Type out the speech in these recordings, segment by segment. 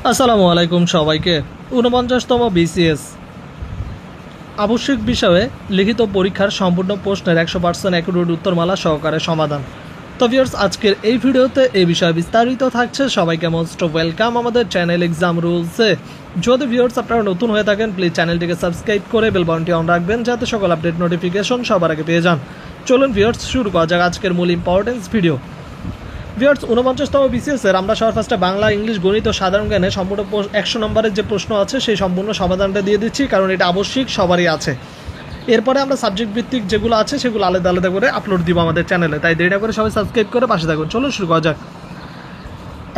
আসসালামু আলাইকুম সবাইকে। ৪৯তম বিসিএস আবশ্যিক বিষয়ে লিখিত পরীক্ষার সম্পূর্ণ প্রশ্নের ১০০% অ্যাকুরেট উত্তরমালা সহকারে সমাধান। তো ভিউয়ার্স, আজকের এই ভিডিওতে এই বিষয়ে বিস্তারিত থাকছে। সবাইকে মোস্ট ওয়েলকাম আমাদের চ্যানেল এক্সাম রুলসে। যদি ভিউয়ার্স আপনারা নতুন হয়ে থাকেন, প্লিজ চ্যানেলটিকে সাবস্ক্রাইব করে বেল বাটনটি অন রাখবেন, যাতে সকল আপডেট নোটিফিকেশন সবার আগে পেয়ে যান। চলুন ভিউয়ার্স, শুরু করা যাক আজকের মূল ইম্পর্টেন্স ভিডিও। ভিউয়ার্স, ৪৯তম বিসিএসের আমরা সবার ফার্স্টে বাংলা, ইংলিশ, গণিত ও সাধারণ জ্ঞানে সম্পূর্ণ ১০০ নম্বরের যে প্রশ্ন আছে সেই সম্পূর্ণ সমাধানটা দিয়ে দিচ্ছি, কারণ এটা আবশ্যিক সবারই আছে। এরপরে আমরা সাবজেক্ট ভিত্তিক যেগুলো আছে সেগুলো আলাদা আলাদা করে আপলোড দিব আমাদের চ্যানেলে, তাই দেরি না করে সবাই সাবস্ক্রাইব করে পাশে থাকুন। চলুন শুরু করা যাক।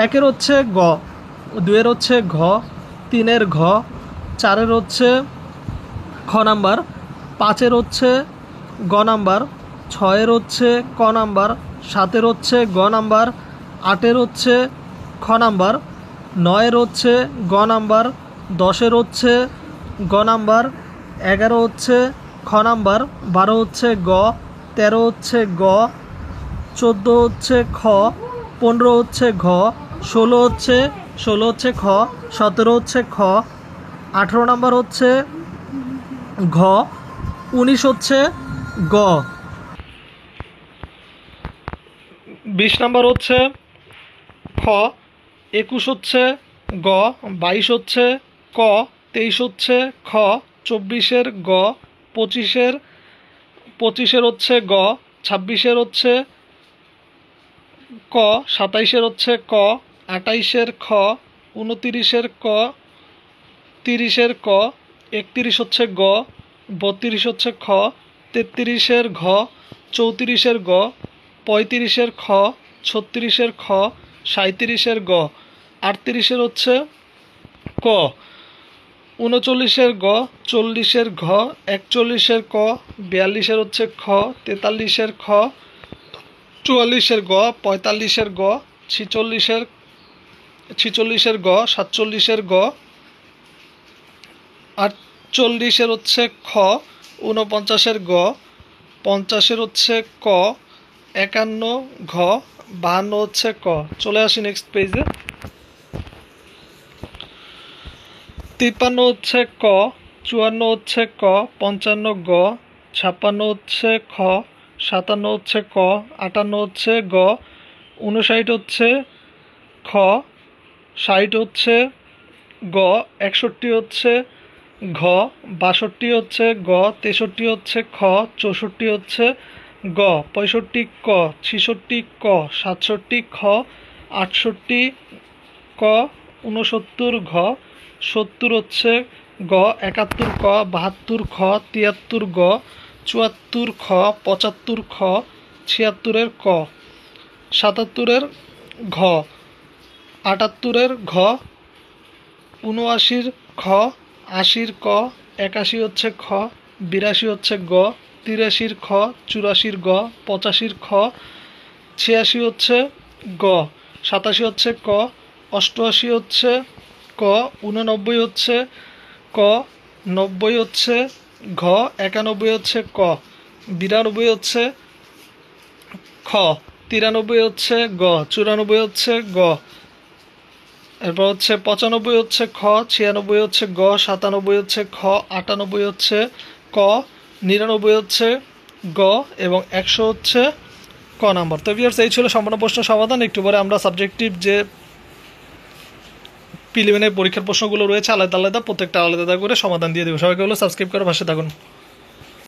১-এর হচ্ছে গ, ২-এর হচ্ছে ঘ, ৩-এর ঘ, ৪-এর হচ্ছে খ নাম্বার, ৫-এর হচ্ছে গ নাম্বার, ৬-এর হচ্ছে ক নাম্বার, ৭-এর হচ্ছে গ নাম্বার, ৮-এর হচ্ছে খ নাম্বার, ৯-এর হচ্ছে গ নাম্বার, ১০-এর হচ্ছে গ নাম্বার, ১১ হচ্ছে খ নাম্বার, ১২ হচ্ছে গ, ১৩ হচ্ছে গ, ১৪ হচ্ছে খ, ১৫ হচ্ছে ঘ, ১৬ হচ্ছে খ, ১৭ হচ্ছে খ, ১৮ নাম্বার হচ্ছে ঘ, ১৯ হচ্ছে গ, ২০ নাম্বার হচ্ছে খ, ২১ হচ্ছে গ, ২২ হচ্ছে ক, ২৩ হচ্ছে খ, ২৪-এর গ, ২৫-এর হচ্ছে গ, ২৬-এর হচ্ছে ক, ২৭-এর হচ্ছে ক, ২৮-এর খ, ২৯-এর ক, ৩০-এর ক, ৩১ হচ্ছে গ, ৩২ হচ্ছে খ, ৩৩-এর ঘ, ৩৪-এর গ, ৩৫-এর খ, ৩৬-এর খ, ৩৭-এর গ, ৩৮-এর হচ্ছে ক, ৩৯-এর গ, ৪০-এর ঘ, ৪১-এর ক, ৪২-এর হচ্ছে খ, ৪৩-এর খ, ৪৪-এর গ, ৪৫-এর গ, ৪৬-এর গ, ৪৭-এর গ, ৪৮-এর হচ্ছে খ, ৪৯-এর গ, ৫০-এর হচ্ছে ক, ৫১ ঘ, ৫২ হচ্ছে ক। চলে আসি নেক্সট পেজে। ৫৩ হচ্ছে ক, ৫৪ হচ্ছে ক, ৫৫ গ, ৫৬ হচ্ছে খ, ৫৭ হচ্ছে ক, ৫৮ হচ্ছে গ, ৫৯ হচ্ছে খ, ৬০ হচ্ছে গ, ৬১ হচ্ছে ঘ, ৬২ হচ্ছে গ, ৬৩ হচ্ছে খ, ৬৪ হচ্ছে গ, ৬৫ ক, ৬৬ ক, ৬৭ খ, ৬৮ ক, ৬৯ ঘ, ৭০ হচ্ছে গ, ৭১ ক, ৭২ খ, ৭৩ গ, ৭৪ খ, ৭৫ খ, ৭৬-এর ক, ৭৭-এর ঘ, ৭৮-এর ঘ, ৭৯-র খ, ৮০-র ক, ৮১ হচ্ছে খ, ৮২ হচ্ছে গ, ৮৩-র খ, ৮৪-র গ, ৮৫-র খ, ৮৬ হচ্ছে গ, ৮৭ হচ্ছে ক, ৮৮ হচ্ছে ক, ৮৯ হচ্ছে ক, ৯০ হচ্ছে ঘ, ৯১ হচ্ছে ক, ৯২ হচ্ছে খ, ৯৩ হচ্ছে গ, ৯৪ হচ্ছে গ, এরপর হচ্ছে ৯৫ হচ্ছে খ, ৯৬ হচ্ছে গ, ৯৭ হচ্ছে খ, ৯৮ হচ্ছে ক, ৯৯ হচ্ছে গ এবং ১০০ হচ্ছে ক নাম্বার। তো ভিউয়ার্স, এই ছিল সম্পূর্ণ প্রশ্ন সমাধান। একটু পরে আমরা সাবজেক্টিভ যে প্রিলিমিনারি পরীক্ষার প্রশ্নগুলো রয়েছে আলাদা আলাদা প্রত্যেকটা আলাদা করে সমাধান দিয়ে দেবো। সবাইকে হলো সাবস্ক্রাইব করে পাশে থাকুন।